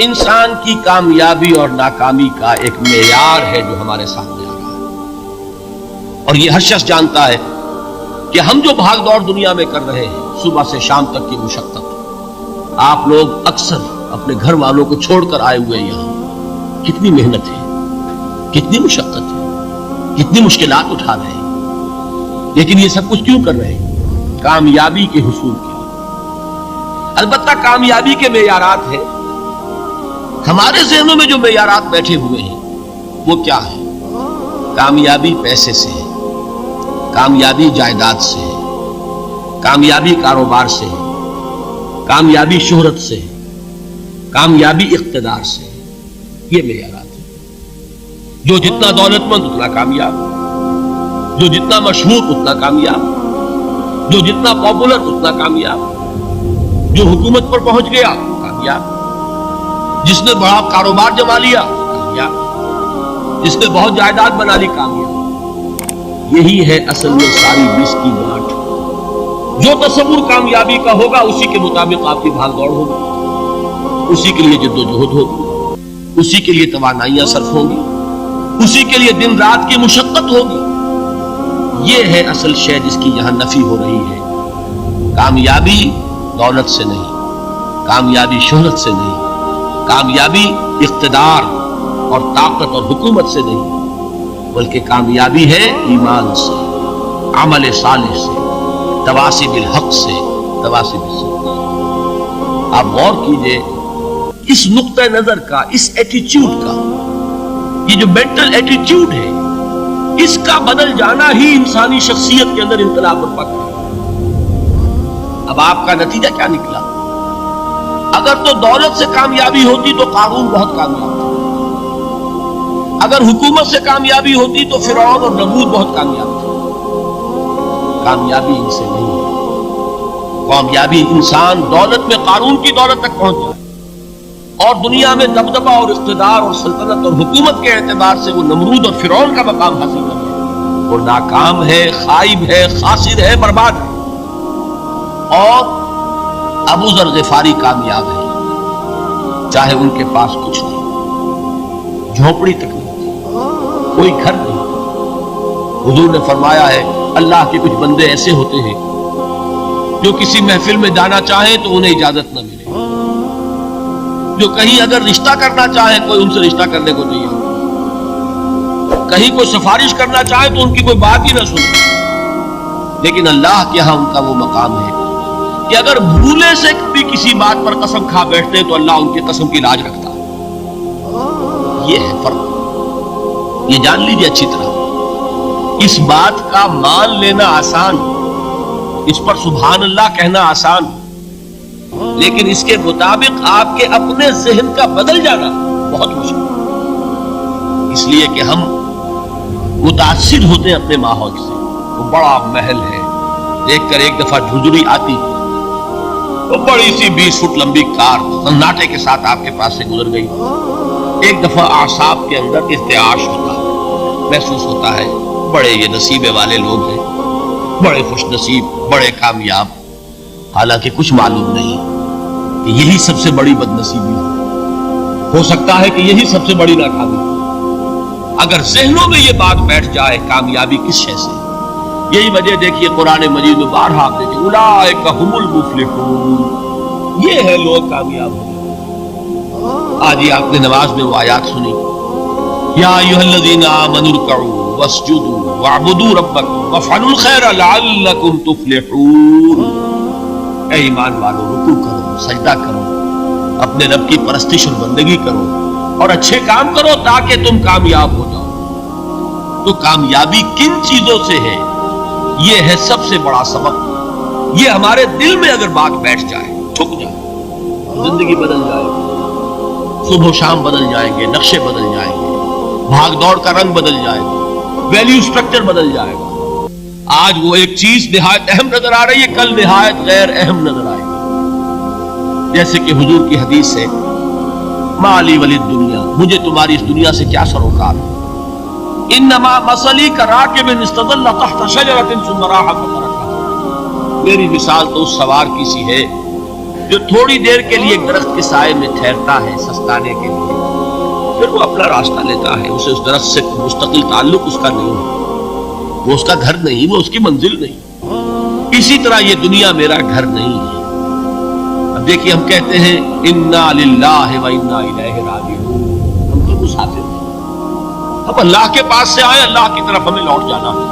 انسان کی کامیابی اور ناکامی کا ایک معیار ہے جو ہمارے سامنے آ رہا ہے، اور یہ ہر شخص جانتا ہے کہ ہم جو بھاگ دوڑ دنیا میں کر رہے ہیں، صبح سے شام تک کی مشقت، آپ لوگ اکثر اپنے گھر والوں کو چھوڑ کر آئے ہوئے یہاں، کتنی محنت ہے، کتنی مشقت ہے، کتنی مشکلات اٹھا رہے ہیں، لیکن یہ سب کچھ کیوں کر رہے ہیں؟ کامیابی کے حصول کے لیے۔ البتہ کامیابی کے معیارات ہیں، ہمارے ذہنوں میں جو معیارات بیٹھے ہوئے ہیں وہ کیا ہے؟ کامیابی پیسے سے ہے، کامیابی جائیداد سے ہے، کامیابی کاروبار سے ہے، کامیابی شہرت سے ہے، کامیابی اقتدار سے ہے۔ یہ معیارات ہیں۔ جو جتنا دولت مند اتنا کامیاب، جو جتنا مشہور اتنا کامیاب، جو جتنا پاپولر اتنا کامیاب، جو حکومت پر پہنچ گیا کامیاب، جس نے بڑا کاروبار جما لیا کامیاب، جس نے بہت جائیداد بنا لی کامیاب۔ یہی ہے اصل میں ساری بس کی گانٹھ۔ جو تصور کامیابی کا ہوگا اسی کے مطابق آپ کی بھاگ دوڑ ہوگی، اسی کے لیے جد و جہد ہوگی، اسی کے لیے توانائیاں صرف ہوں گی، اسی کے لیے دن رات کی مشقت ہوگی۔ یہ ہے اصل شے جس کی یہاں نفی ہو رہی ہے۔ کامیابی دولت سے نہیں، کامیابی شہرت سے نہیں، کامیابی اقتدار اور طاقت اور حکومت سے نہیں، بلکہ کامیابی ہے ایمان سے، عمل صالح سے، تواصی بالحق سے، تواصی بالصبر سے۔ آپ غور کیجئے اس نقطہ نظر کا، اس ایٹیچیوڈ کا، یہ جو مینٹل ایٹیچیوڈ ہے، اس کا بدل جانا ہی انسانی شخصیت کے اندر انقلاب برپا کرے۔ اب آپ کا نتیجہ کیا نکلا؟ اگر تو دولت سے کامیابی ہوتی تو قارون بہت کامیاب تھا، اگر حکومت سے کامیابی ہوتی تو فرعون اور نمرود بہت کامیاب تھے۔ کامیابی ان سے نہیں ہے۔ کامیابی انسان دولت میں قارون کی دولت تک پہنچ جائے اور دنیا میں دبدبہ اور اقتدار اور سلطنت اور حکومت کے اعتبار سے وہ نمرود اور فرعون کا مقام حاصل کر لے، وہ ناکام ہے، خائب ہے، خاسر ہے، برباد ہے۔ اور ابو ذر غفاری کامیاب ہے، چاہے ان کے پاس کچھ نہیں، جھونپڑی تک نہیں تھی، کوئی گھر نہیں۔ حضور نے فرمایا ہے اللہ کے کچھ بندے ایسے ہوتے ہیں جو کسی محفل میں جانا چاہیں تو انہیں اجازت نہ ملے، جو کہیں اگر رشتہ کرنا چاہیں کوئی ان سے رشتہ کرنے کو تیار، کہیں کوئی سفارش کرنا چاہے تو ان کی کوئی بات ہی نہ سنے، لیکن اللہ کے ہاں ان کا وہ مقام ہے کہ اگر بھولے سے بھی کسی بات پر قسم کھا بیٹھتے تو اللہ ان کی قسم کی لاج رکھتا۔ یہ ہے فرق، یہ جان لیجیے اچھی طرح۔ اس بات کا مان لینا آسان، اس پر سبحان اللہ کہنا آسان، لیکن اس کے مطابق آپ کے اپنے ذہن کا بدل جانا بہت مشکل، اس لیے کہ ہم متاثر ہوتے ہیں اپنے ماحول سے۔ وہ بڑا محل ہے، دیکھ کر ایک دفعہ جھجری آتی، وہ بڑی سی 20 فٹ لمبی کار سناٹے کے ساتھ آپ کے پاس سے گزر گئی۔ ایک دفعہ اعصاب کے اندر ارتعاش ہوتا ہے، محسوس ہوتا ہے بڑے یہ نصیبے والے لوگ ہیں، بڑے خوش نصیب، بڑے کامیاب، حالانکہ کچھ معلوم نہیں کہ یہی سب سے بڑی بد نصیبی ہو سکتا ہے کہ یہی سب سے بڑی ناکامی۔ اگر ذہنوں میں یہ بات بیٹھ جائے کامیابی کس شے سے، یہی وجہ دیکھیے قرآن مجید میں بارہا آپ دیکھیں اولئک ھم المفلحون، یہ ہے لوگ کامیاب ہوں۔ آج ہی آپ نے نماز میں وہ آیات سنی، یا ایھا الذین آمنوا ارکعوا واسجدوا واعبدوا ربکم وافعلوا الخیر لعلکم تفلحون۔ اے ایمان والو، رکوع کرو، سجدہ کرو، اپنے رب کی پرستش اور بندگی کرو اور اچھے کام کرو تاکہ تم کامیاب ہو جاؤ۔ تو کامیابی کن چیزوں سے ہے؟ یہ ہے سب سے بڑا سبق۔ یہ ہمارے دل میں اگر بات بیٹھ جائے، ٹھک جائے، زندگی بدل جائے گی، صبح و شام بدل جائیں گے، نقشے بدل جائیں گے، بھاگ دوڑ کا رنگ بدل جائے گا، ویلیو سٹرکچر بدل جائے گا۔ آج وہ ایک چیز نہایت اہم نظر آ رہی ہے، کل نہایت غیر اہم نظر آئے گی۔ جیسے کہ حضور کی حدیث ہے، ما لی ولی الدنیا، مجھے تمہاری اس دنیا سے کیا سروکار ہے، انما مثلی کراکب استظل تحت شجرۃ ثم راح فترکها، میری مثال تو اس سوار کی سی ہے جو تھوڑی دیر کے لیے درخت کے سائے میں ٹھہرتا ہے سستانے کے لیے، پھر وہ اپنا راستہ لیتا ہے، اسے اس درخت سے مستقل تعلق اس کا نہیں ہے، وہ اس کا گھر نہیں، وہ اس کی منزل نہیں۔ اسی طرح یہ دنیا میرا گھر نہیں ہے۔ اب دیکھیے ہم کہتے ہیں انا للہ و انا الیہ راجعون، ہم تو مسافر ہیں، ہم اللہ کے پاس سے آئے، اللہ کی طرف ہمیں لوٹ جانا ہے۔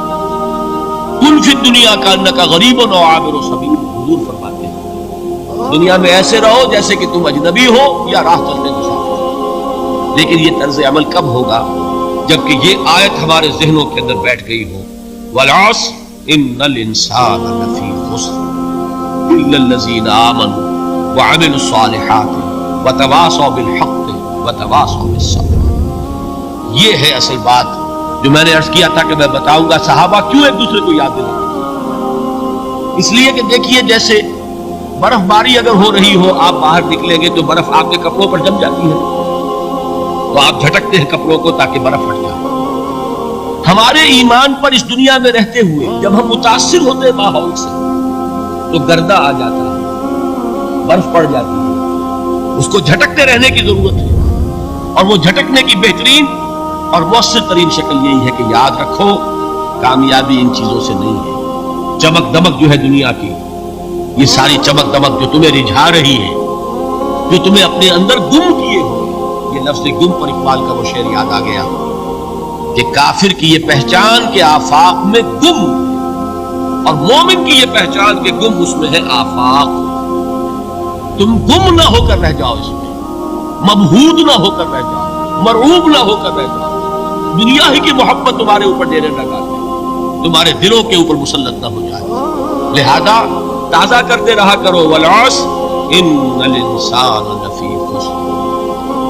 کن فی الدنیا کانک غریب و عابر سبیل، حضور فرماتے ہیں دنیا میں ایسے رہو جیسے کہ تم اجنبی ہو یا راہ چلتے مسافر۔ لیکن یہ طرز عمل کب ہوگا؟ جبکہ یہ آیت ہمارے ذہنوں کے اندر بیٹھ گئی ہو، والعصر ان الانسان لفی خسر الا الذین آمنوا وعملوا الصالحات وتواصوا بالحق وتواصوا بالصبر۔ یہ ہے اصل بات جو میں نے عرض کیا تھا کہ میں بتاؤں گا صحابہ کیوں ایک دوسرے کو یاد دلاتے، اس لیے کہ دیکھیے جیسے برف باری اگر ہو رہی ہو، آپ باہر نکلیں گے تو برف آپ کے کپڑوں پر جم جاتی ہے، تو آپ جھٹکتے ہیں کپڑوں کو تاکہ برف ہٹ جائے۔ ہمارے ایمان پر اس دنیا میں رہتے ہوئے جب ہم متاثر ہوتے ہیں ماحول سے تو گردہ آ جاتا ہے، برف پڑ جاتی ہے، اس کو جھٹکتے رہنے کی ضرورت ہے، اور وہ جھٹکنے کی بہترین اور مؤثر ترین شکل یہی ہے کہ یاد رکھو کامیابی ان چیزوں سے نہیں ہے۔ چمک دمک جو ہے دنیا کی، یہ ساری چمک دمک جو تمہیں رجھا رہی ہے، جو تمہیں اپنے اندر گم کیے ہوئے، یہ لفظ گم پر اقبال کا وہ شعر یاد آ گیا کہ کافر کی یہ پہچان کہ آفاق میں گم، اور مومن کی یہ پہچان کہ گم اس میں ہے آفاق۔ تم گم نہ ہو کر رہ جاؤ اس میں، مبہوت نہ ہو کر رہ جاؤ، مرعوب نہ ہو کر رہ جاؤ، دنیا ہی کی محبت تمہارے اوپر ڈیرے نہ ڈالے، تمہارے دلوں کے اوپر مسلط نہ ہو جائے۔ لہذا تازہ کرتے رہا کرو، والعصر ان الانسان لفی خسر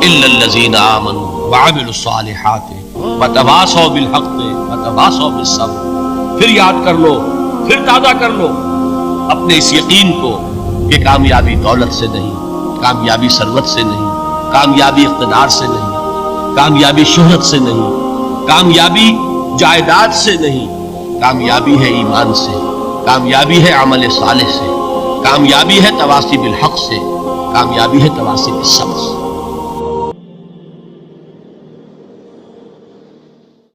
الا الذین آمنوا وعملوا الصالحات وتواصوا بالحق وتواصوا بالصبر۔ پھر یاد کر لو، پھر تازہ کر لو اپنے اس یقین کو کہ کامیابی دولت سے نہیں، کامیابی ثروت سے نہیں، کامیابی اقتدار سے نہیں، کامیابی شہرت سے نہیں، کامیابی جائیداد سے نہیں، کامیابی ہے ایمان سے، کامیابی ہے عمل صالح سے، کامیابی ہے تواصی بالحق سے، کامیابی ہے تواصی بالصبر سے۔